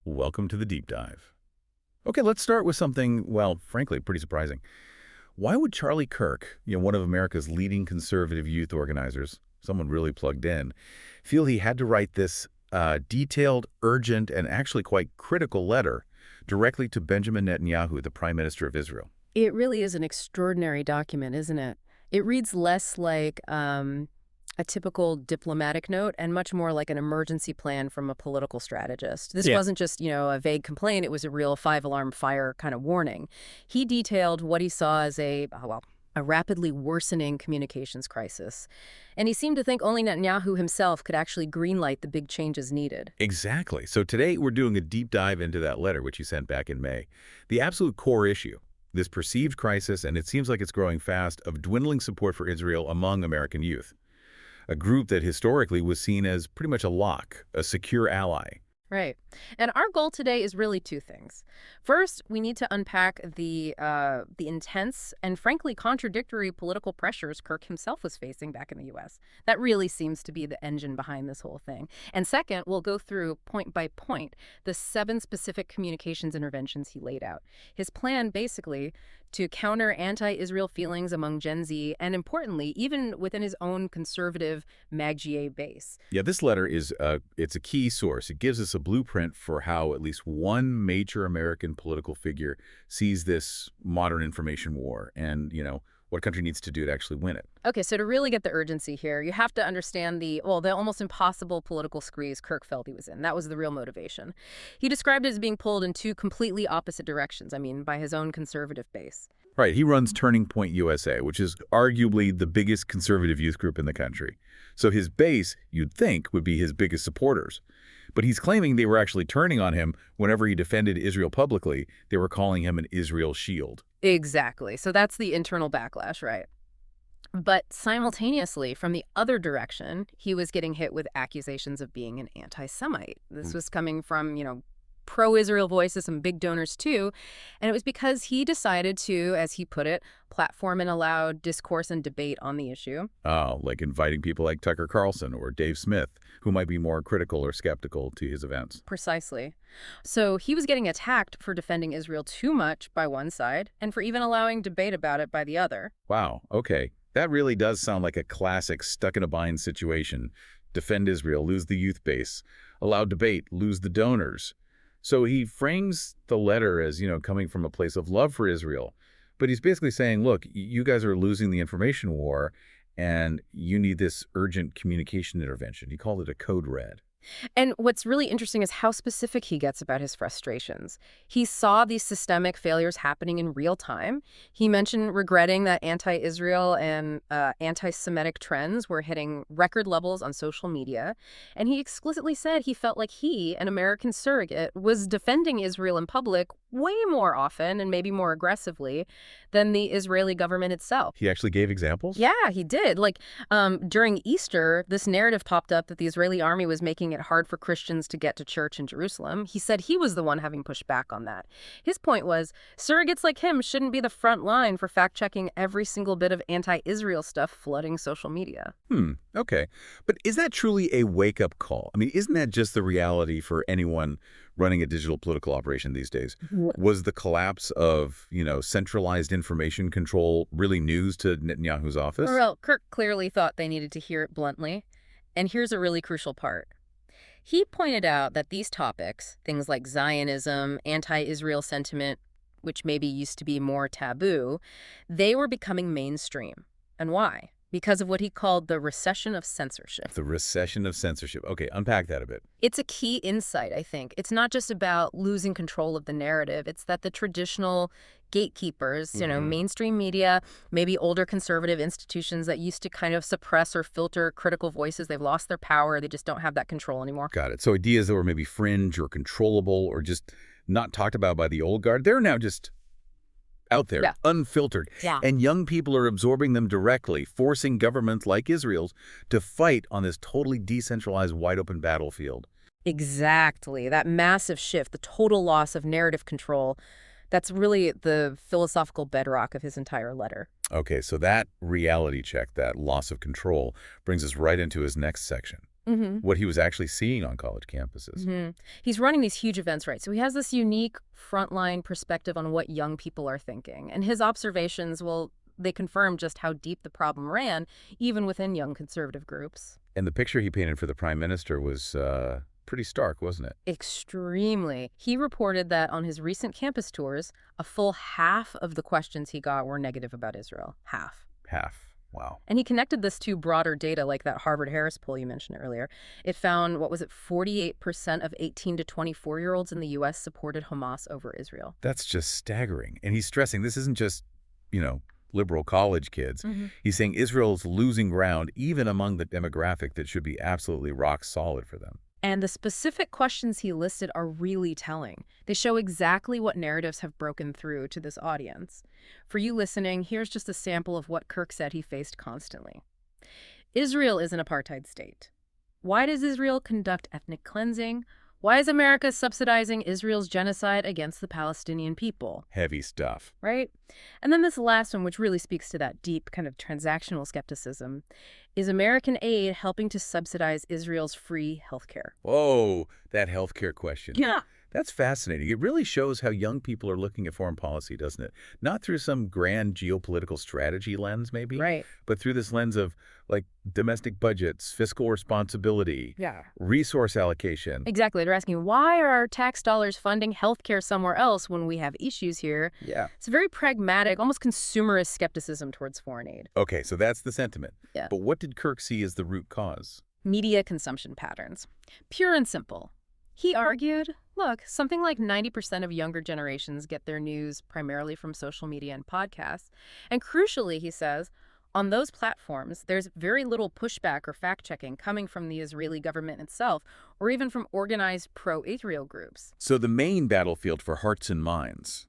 Welcome to the deep dive. Okay, let's start with something, well, frankly, pretty surprising. Why would Charlie Kirk, one of America's leading conservative youth organizers, someone really plugged in, feel he had to write this detailed, urgent, and actually quite critical letter directly to Benjamin Netanyahu, the Prime Minister of Israel? It really is an extraordinary document, isn't it? It reads less like a typical diplomatic note and much more like an emergency plan from a political strategist. This wasn't just, a vague complaint. It was a real five-alarm fire kind of warning. He detailed what he saw as a rapidly worsening communications crisis. And he seemed to think only Netanyahu himself could actually greenlight the big changes needed. Exactly. So today we're doing a deep dive into that letter, which he sent back in May. The absolute core issue, this perceived crisis, and it seems like it's growing fast, of dwindling support for Israel among American youth. A group that historically was seen as pretty much a lock, a secure ally. Right. And our goal today is really two things. First, we need to unpack the intense and frankly contradictory political pressures Kirk himself was facing back in the U.S. That really seems to be the engine behind this whole thing. And second, we'll go through point by point the 7 specific communications interventions he laid out. His plan basically to counter anti-Israel feelings among Gen Z and, importantly, even within his own conservative MAGA base. Yeah, this letter is it's a key source. It gives us a blueprint for how at least one major American political figure sees this modern information war and, what country needs to do to actually win it. Okay, so to really get the urgency here, you have to understand the almost impossible political squeeze Kirk felt he was in. That was the real motivation. He described it as being pulled in 2 completely opposite directions, by his own conservative base. Right, he runs Turning Point USA, which is arguably the biggest conservative youth group in the country. So his base, you'd think, would be his biggest supporters. But he's claiming they were actually turning on him whenever he defended Israel publicly. They were calling him an Israel shield. Exactly. So that's the internal backlash, right? But simultaneously, from the other direction, he was getting hit with accusations of being an anti-Semite. This was coming from, pro-Israel voices, some big donors too. And it was because he decided to, as he put it, platform and allow discourse and debate on the issue. Oh, like inviting people like Tucker Carlson or Dave Smith, who might be more critical or skeptical to his events. Precisely. So he was getting attacked for defending Israel too much by one side and for even allowing debate about it by the other. Wow, okay. That really does sound like a classic stuck-in-a-bind situation. Defend Israel, lose the youth base. Allow debate, lose the donors. So he frames the letter as, coming from a place of love for Israel. But he's basically saying, look, you guys are losing the information war, and you need this urgent communication intervention. He called it a code red. And what's really interesting is how specific he gets about his frustrations. He saw these systemic failures happening in real time. He mentioned regretting that anti-Israel and anti-Semitic trends were hitting record levels on social media. And he explicitly said he felt like he, an American surrogate, was defending Israel in public way more often and maybe more aggressively than the Israeli government itself. He actually gave examples? Yeah, he did. During Easter, this narrative popped up that the Israeli army was making it hard for Christians to get to church in Jerusalem. He said he was the one having pushed back on that. His point was surrogates like him shouldn't be the front line for fact-checking every single bit of anti-Israel stuff flooding social media. Okay. But is that truly a wake-up call? Isn't that just the reality for anyone running a digital political operation these days? Was the collapse of, centralized information control really news to Netanyahu's office? Well, Kirk clearly thought they needed to hear it bluntly. And here's a really crucial part. He pointed out that these topics, things like Zionism, anti-Israel sentiment, which maybe used to be more taboo, they were becoming mainstream. And why? Because of what he called the recession of censorship. The recession of censorship. Okay, unpack that a bit. It's a key insight, I think. It's not just about losing control of the narrative. It's that the traditional gatekeepers, mainstream media, maybe older conservative institutions that used to kind of suppress or filter critical voices, they've lost their power. They just don't have that control anymore. Got it. So ideas that were maybe fringe or controllable or just not talked about by the old guard, they're now just out there, unfiltered. Yeah. And young people are absorbing them directly, forcing governments like Israel's to fight on this totally decentralized, wide-open battlefield. Exactly. That massive shift, the total loss of narrative control, that's really the philosophical bedrock of his entire letter. Okay, so that reality check, that loss of control, brings us right into his next section. what he was actually seeing on college campuses. He's running these huge events, right? So he has this unique frontline perspective on what young people are thinking. And his observations, well, they confirm just how deep the problem ran, even within young conservative groups. And the picture he painted for the prime minister was pretty stark, wasn't it? Extremely. He reported that on his recent campus tours, a full half of the questions he got were negative about Israel. Half. Half. Wow. And he connected this to broader data like that Harvard-Harris poll you mentioned earlier. It found, 48% of 18 to 24-year-olds in the U.S. supported Hamas over Israel. That's just staggering. And he's stressing this isn't just, liberal college kids. He's saying Israel's losing ground even among the demographic that should be absolutely rock solid for them. And the specific questions he listed are really telling. They show exactly what narratives have broken through to this audience. For you listening, here's just a sample of what Kirk said he faced constantly. Israel is an apartheid state. Why does Israel conduct ethnic cleansing? Why is America subsidizing Israel's genocide against the Palestinian people? Heavy stuff. Right? And then this last one, which really speaks to that deep kind of transactional skepticism, is American aid helping to subsidize Israel's free healthcare? Whoa, that healthcare question. Yeah. That's fascinating. It really shows how young people are looking at foreign policy, doesn't it? Not through some grand geopolitical strategy lens, maybe, Right. but through this lens of, domestic budgets, fiscal responsibility, Yeah. resource allocation. Exactly. They're asking, why are our tax dollars funding healthcare somewhere else when we have issues here? Yeah. It's a very pragmatic, almost consumerist skepticism towards foreign aid. Okay, so that's the sentiment. Yeah. But what did Kirk see as the root cause? Media consumption patterns. Pure and simple. He argued, look, something like 90% of younger generations get their news primarily from social media and podcasts. And crucially, he says, on those platforms, there's very little pushback or fact-checking coming from the Israeli government itself, or even from organized pro-Israel groups. So the main battlefield for hearts and minds.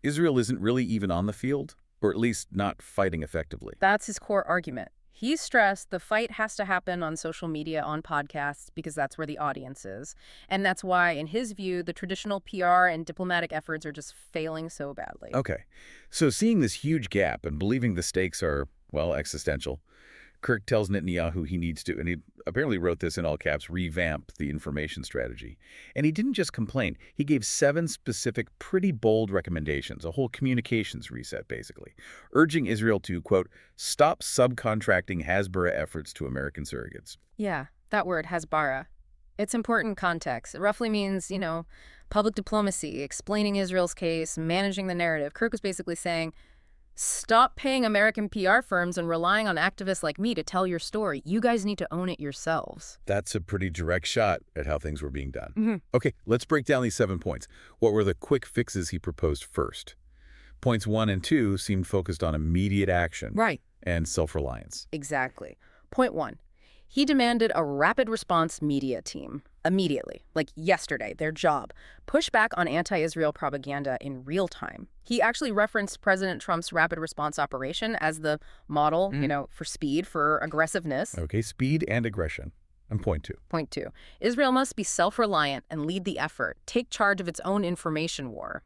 Israel isn't really even on the field, or at least not fighting effectively. That's his core argument. He stressed the fight has to happen on social media, on podcasts, because that's where the audience is. And that's why, in his view, the traditional PR and diplomatic efforts are just failing so badly. Okay, so seeing this huge gap and believing the stakes are, existential, Kirk tells Netanyahu he needs to, and he apparently wrote this in all caps, revamp the information strategy. And he didn't just complain. He gave 7 specific, pretty bold recommendations, a whole communications reset, basically, urging Israel to, quote, stop subcontracting Hasbara efforts to American surrogates. Yeah, that word, Hasbara. It's important context. It roughly means, public diplomacy, explaining Israel's case, managing the narrative. Kirk was basically saying, stop paying American PR firms and relying on activists like me to tell your story. You guys need to own it yourselves. That's a pretty direct shot at how things were being done. Okay, let's break down these 7 points. What were the quick fixes he proposed first? Points 1 and 2 seemed focused on immediate action. Right. And self-reliance. Exactly. Point 1. He demanded a rapid response media team. Immediately, like yesterday, their job. Push back on anti-Israel propaganda in real time. He actually referenced President Trump's rapid response operation as the model, for speed, for aggressiveness. Okay, speed and aggression. And point 2. Point 2. Israel must be self-reliant and lead the effort, take charge of its own information war.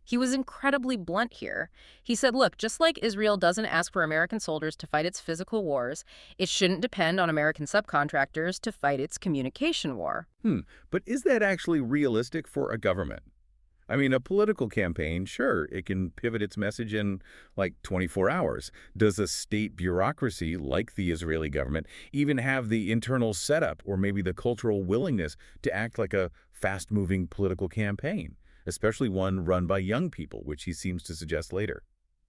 He was incredibly blunt here. He said, look, just like Israel doesn't ask for American soldiers to fight its physical wars, it shouldn't depend on American subcontractors to fight its communication war. But is that actually realistic for a government? I mean, a political campaign, sure, it can pivot its message in, 24 hours. Does a state bureaucracy, like the Israeli government, even have the internal setup or maybe the cultural willingness to act like a fast-moving political campaign? Especially one run by young people, which he seems to suggest later.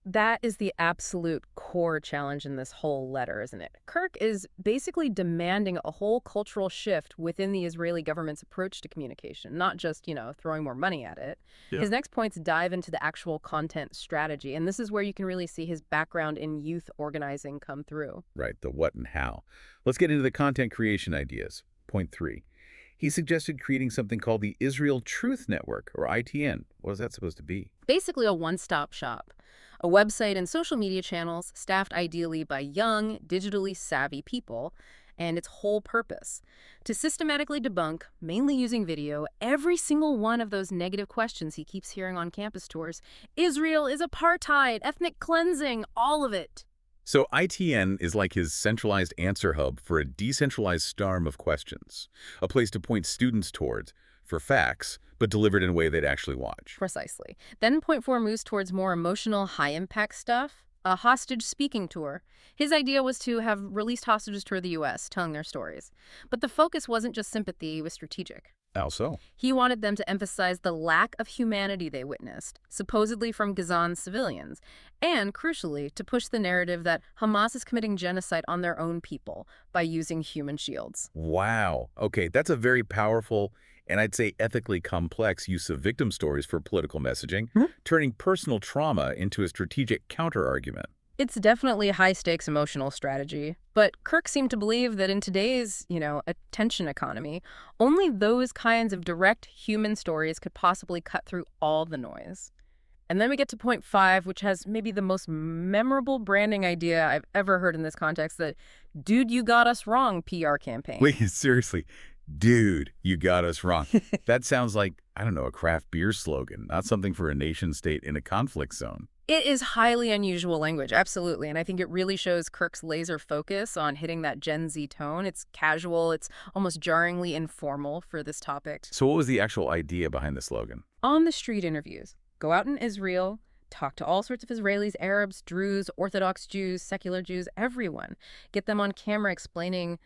That is the absolute core challenge in this whole letter, isn't it? Kirk is basically demanding a whole cultural shift within the Israeli government's approach to communication, not just, throwing more money at it. Yeah. His next points dive into the actual content strategy, and this is where you can really see his background in youth organizing come through. Right, the what and how. Let's get into the content creation ideas. Point 3. He suggested creating something called the Israel Truth Network, or ITN. What is that supposed to be? Basically a one-stop shop. A website and social media channels staffed ideally by young, digitally savvy people, and its whole purpose to systematically debunk, mainly using video, every single one of those negative questions he keeps hearing on campus tours. Israel is apartheid, ethnic cleansing, all of it. So ITN is like his centralized answer hub for a decentralized storm of questions, a place to point students towards for facts, but delivered in a way they'd actually watch. Precisely. Then point 4 moves towards more emotional, high-impact stuff. A hostage speaking tour. His idea was to have released hostages tour the U.S., telling their stories. But the focus wasn't just sympathy, it was strategic. How so? He wanted them to emphasize the lack of humanity they witnessed, supposedly from Gazan civilians, and, crucially, to push the narrative that Hamas is committing genocide on their own people by using human shields. Wow. Okay, that's a very powerful and I'd say ethically complex use of victim stories for political messaging, turning personal trauma into a strategic counter-argument. It's definitely a high-stakes emotional strategy, but Kirk seemed to believe that in today's, attention economy, only those kinds of direct human stories could possibly cut through all the noise. And then we get to point 5, which has maybe the most memorable branding idea I've ever heard in this context, that "Dude, you got us wrong" PR campaign. Wait, seriously. Dude, you got us wrong. That sounds like, I don't know, a craft beer slogan, not something for a nation-state in a conflict zone. It is highly unusual language, absolutely, and I think it really shows Kirk's laser focus on hitting that Gen Z tone. It's casual, it's almost jarringly informal for this topic. So what was the actual idea behind the slogan? On-the-street interviews. Go out in Israel, talk to all sorts of Israelis, Arabs, Druze, Orthodox Jews, secular Jews, everyone. Get them on camera explaining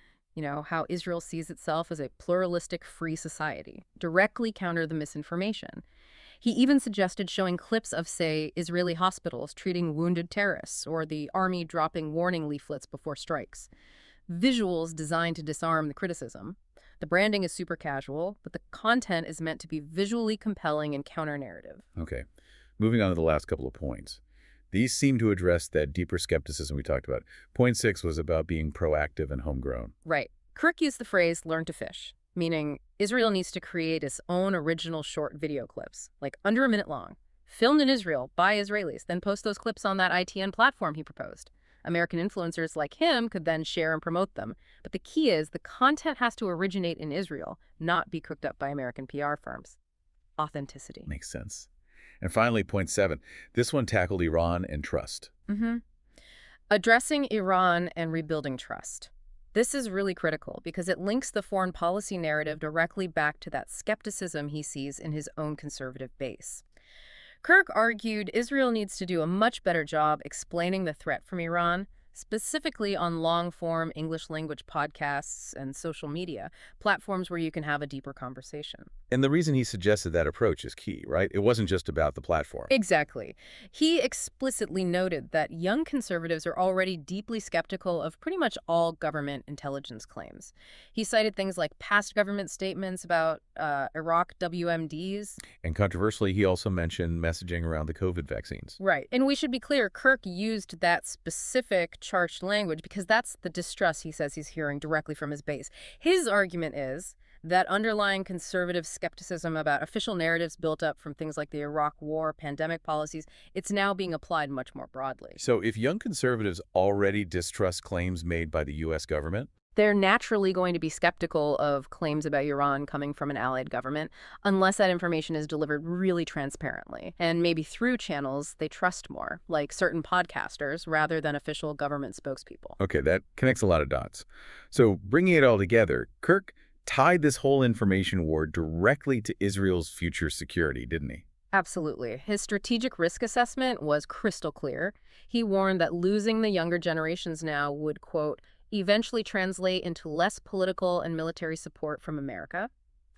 how Israel sees itself as a pluralistic, free society. Directly counter the misinformation. He even suggested showing clips of, say, Israeli hospitals treating wounded terrorists or the army dropping warning leaflets before strikes. Visuals designed to disarm the criticism. The branding is super casual, but the content is meant to be visually compelling and counter-narrative. Okay. Moving on to the last couple of points. These seem to address that deeper skepticism we talked about. Point 6 was about being proactive and homegrown. Right. Kirk used the phrase "learn to fish," meaning Israel needs to create its own original short video clips, like under a minute long, filmed in Israel by Israelis, then post those clips on that ITN platform he proposed. American influencers like him could then share and promote them. But the key is the content has to originate in Israel, not be cooked up by American PR firms. Authenticity. Makes sense. And finally, point 7. This one tackled Iran and trust. Addressing Iran and rebuilding trust. This is really critical because it links the foreign policy narrative directly back to that skepticism he sees in his own conservative base. Kirk argued Israel needs to do a much better job explaining the threat from Iran, specifically on long-form English-language podcasts and social media, platforms where you can have a deeper conversation. And the reason he suggested that approach is key, right? It wasn't just about the platform. Exactly. He explicitly noted that young conservatives are already deeply skeptical of pretty much all government intelligence claims. He cited things like past government statements about Iraq WMDs. And controversially, he also mentioned messaging around the COVID vaccines. Right. And we should be clear, Kirk used that specific charged language because that's the distrust he says he's hearing directly from his base. His argument is that underlying conservative skepticism about official narratives built up from things like the Iraq War, pandemic policies, it's now being applied much more broadly. So if young conservatives already distrust claims made by the U.S. government, they're naturally going to be skeptical of claims about Iran coming from an allied government unless that information is delivered really transparently and maybe through channels they trust more, like certain podcasters rather than official government spokespeople. Okay, that connects a lot of dots. So bringing it all together, Kirk tied this whole information war directly to Israel's future security, didn't he? Absolutely. His strategic risk assessment was crystal clear. He warned that losing the younger generations now would, quote, eventually translate into less political and military support from America.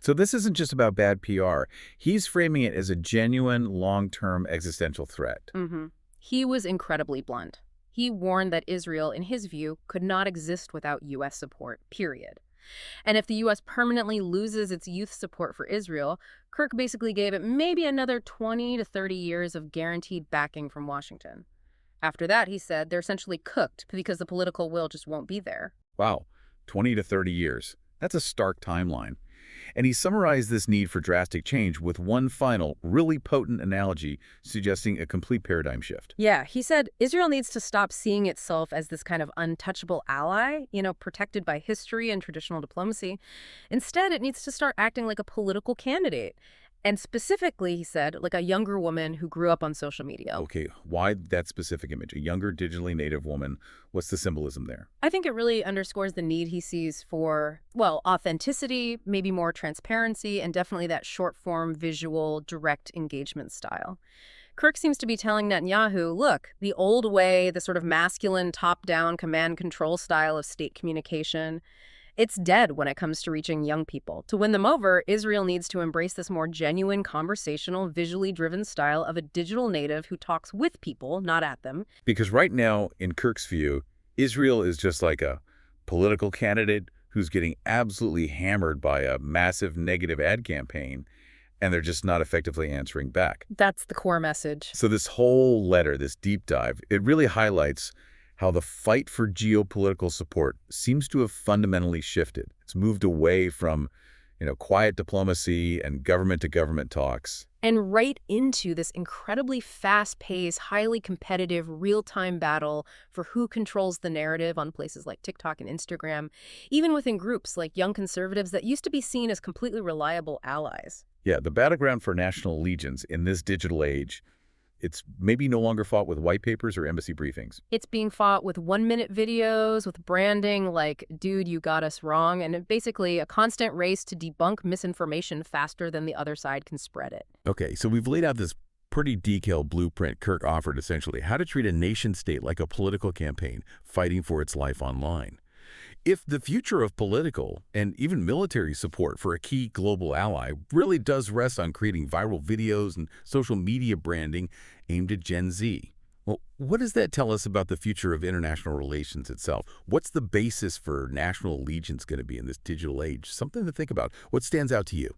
So this isn't just about bad PR. He's framing it as a genuine, long-term existential threat. He was incredibly blunt. He warned that Israel, in his view, could not exist without U.S. support, period. And if the U.S. permanently loses its youth support for Israel, Kirk basically gave it maybe another 20 to 30 years of guaranteed backing from Washington. After that, he said, they're essentially cooked because the political will just won't be there. Wow, 20 to 30 years. That's a stark timeline. And he summarized this need for drastic change with one final, really potent analogy suggesting a complete paradigm shift. Yeah, he said Israel needs to stop seeing itself as this kind of untouchable ally, protected by history and traditional diplomacy. Instead, it needs to start acting like a political candidate. And specifically, he said, like a younger woman who grew up on social media. Okay, why that specific image? A younger digitally native woman. What's the symbolism there? I think it really underscores the need he sees for, well, authenticity, maybe more transparency, and definitely that short-form, visual, direct engagement style. Kirk seems to be telling Netanyahu, look, the old way, the sort of masculine top-down command control style of state communication, it's dead when it comes to reaching young people. To win them over, Israel needs to embrace this more genuine, conversational, visually driven style of a digital native who talks with people, not at them. Because right now, in Kirk's view, Israel is just like a political candidate who's getting absolutely hammered by a massive negative ad campaign, and they're just not effectively answering back. That's the core message. So this whole letter, this deep dive, it really highlights how the fight for geopolitical support seems to have fundamentally shifted. It's moved away from, quiet diplomacy and government-to-government talks. And right into this incredibly fast-paced, highly competitive, real-time battle for who controls the narrative on places like TikTok and Instagram, even within groups like young conservatives that used to be seen as completely reliable allies. Yeah, the battleground for national allegiance in this digital age, it's maybe no longer fought with white papers or embassy briefings. It's being fought with one-minute videos, with branding like, dude, you got us wrong, and basically a constant race to debunk misinformation faster than the other side can spread it. Okay, so we've laid out this pretty detailed blueprint Kirk offered, essentially, how to treat a nation-state like a political campaign fighting for its life online. If the future of political and even military support for a key global ally really does rest on creating viral videos and social media branding aimed at Gen Z, well, what does that tell us about the future of international relations itself? What's the basis for national allegiance going to be in this digital age? Something to think about. What stands out to you?